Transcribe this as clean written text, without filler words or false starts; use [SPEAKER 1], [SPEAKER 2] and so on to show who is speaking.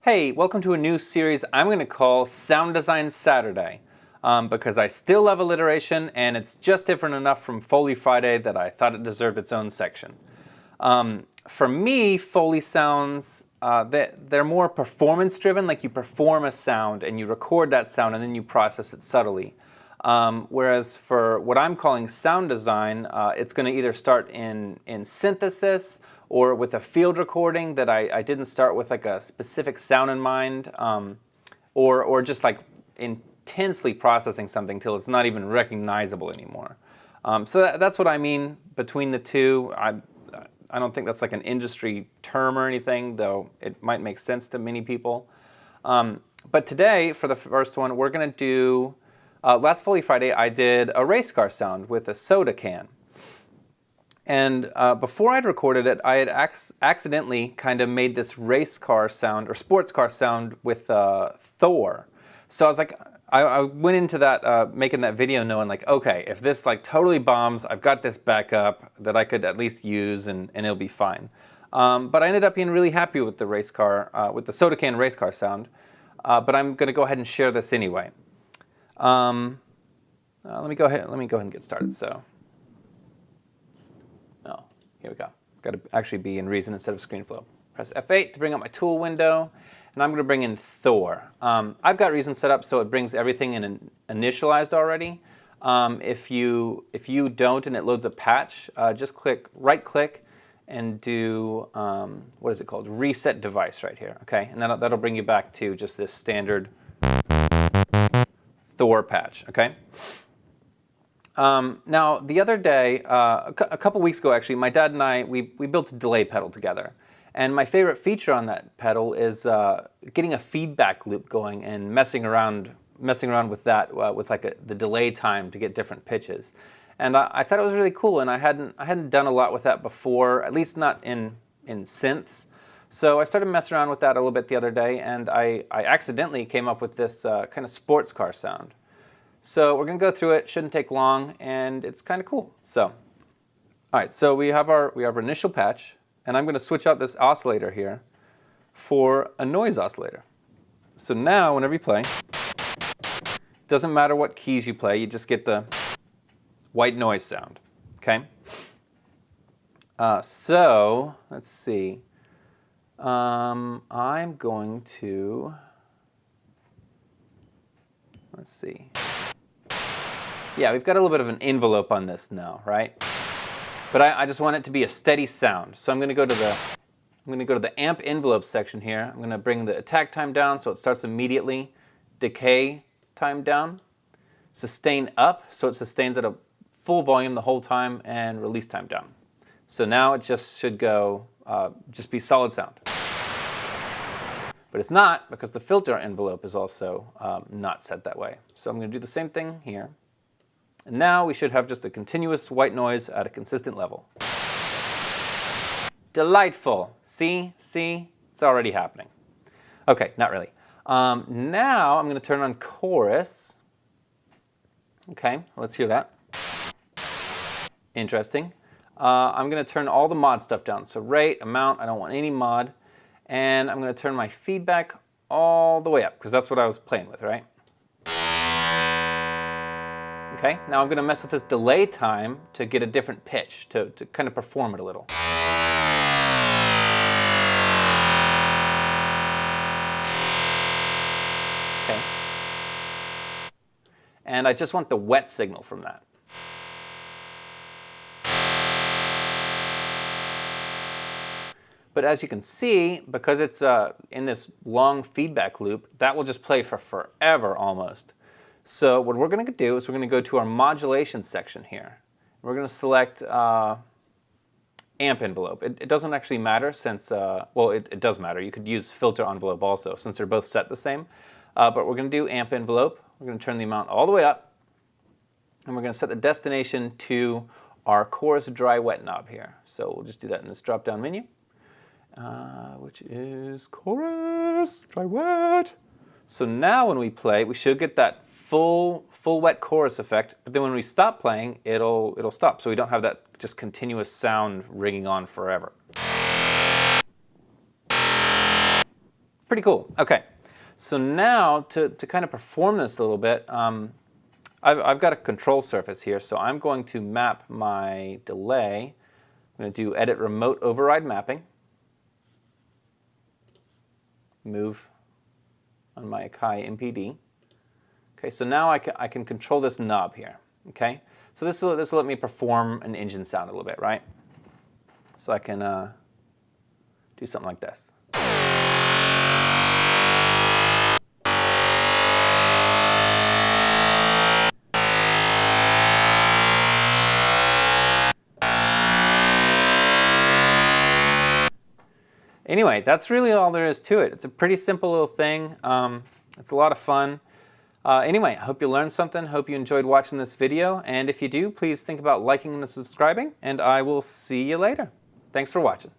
[SPEAKER 1] Hey, welcome to a new series I'm going to call Sound Design Saturday because I still love alliteration and it's just different enough from Foley Friday that I thought it deserved its own section. For me, Foley sounds, they're more performance driven, like you perform a sound and you record that sound and then you process it subtly. Whereas for what I'm calling sound design, it's going to either start in synthesis or with a field recording that I didn't start with like a specific sound in mind, or just like intensely processing something till it's not even recognizable anymore. So that's what I mean between the two. I don't think that's like an industry term or anything, though it might make sense to many people. But today, for the first one, we're going to do, last Foley Friday, I did a race car sound with a soda can. And before I'd recorded it, I had accidentally kind of made this race car sound or sports car sound with Thor. So I was like, I went into that, making that video knowing like, okay, if this like totally bombs, I've got this backup that I could at least use and it'll be fine. But I ended up being really happy with the race car, with the soda can race car sound. But I'm going to go ahead and share this anyway. Let me go ahead and get started. So. Oh, here we go. Got to actually be in Reason instead of ScreenFlow. Press F8 to bring up my tool window, and I'm going to bring in Thor. I've got Reason set up so it brings everything in initialized already. If you don't and it loads a patch, just right-click and do what is it called? Reset device right here. Okay, and that'll bring you back to just this standard Thor patch. Okay. Now, the other day, a couple weeks ago actually, my dad and I, we built a delay pedal together. And my favorite feature on that pedal is getting a feedback loop going and messing around with that, with like the delay time to get different pitches. And I thought it was really cool, and I hadn't done a lot with that before, at least not in synths. So I started messing around with that a little bit the other day, and I accidentally came up with this kind of sports car sound. So we're going to go through it, shouldn't take long, and it's kind of cool. So, all right, so we have our initial patch, and I'm going to switch out this oscillator here for a noise oscillator. So now, whenever you play, it doesn't matter what keys you play, you just get the white noise sound, okay? So, let's see. I'm going to, let's see. Yeah, we've got a little bit of an envelope on this now, right? But I just want it to be a steady sound. So I'm going to go to the amp envelope section here. I'm going to bring the attack time down so it starts immediately. Decay time down. Sustain up so it sustains at a full volume the whole time, and release time down. So now it just should go, just be solid sound. But it's not, because the filter envelope is also not set that way. So I'm going to do the same thing here. And now we should have just a continuous white noise at a consistent level. Delightful. See? It's already happening. Okay, not really. Now I'm going to turn on chorus. Okay, let's hear that. Interesting. I'm going to turn all the mod stuff down. So rate, amount, I don't want any mod. And I'm going to turn my feedback all the way up, because that's what I was playing with, right? Okay, now I'm going to mess with this delay time to get a different pitch, to kind of perform it a little. Okay. And I just want the wet signal from that. But as you can see, because it's in this long feedback loop, that will just play for forever almost. So what we're going to do is we're going to go to our modulation section here. We're going to select amp envelope. It doesn't actually matter since, well, it does matter. You could use filter envelope also since they're both set the same. But we're going to do amp envelope. We're going to turn the amount all the way up. And we're going to set the destination to our chorus dry wet knob here. So we'll just do that in this drop down menu, which is chorus dry wet. So now when we play, we should get that full wet chorus effect, but then when we stop playing, it'll stop, so we don't have that just continuous sound ringing on forever. Pretty cool. Okay, so now to kind of perform this a little bit, I've got a control surface here, so I'm going to map my delay. I'm going to do edit remote override mapping. Move on my Akai MPD. Okay, so now I can control this knob here. Okay, so this will let me perform an engine sound a little bit, right? So I can do something like this. Anyway, that's really all there is to it. It's a pretty simple little thing. It's a lot of fun. Anyway, I hope you learned something. Hope you enjoyed watching this video. And if you do, please think about liking and subscribing. And I will see you later. Thanks for watching.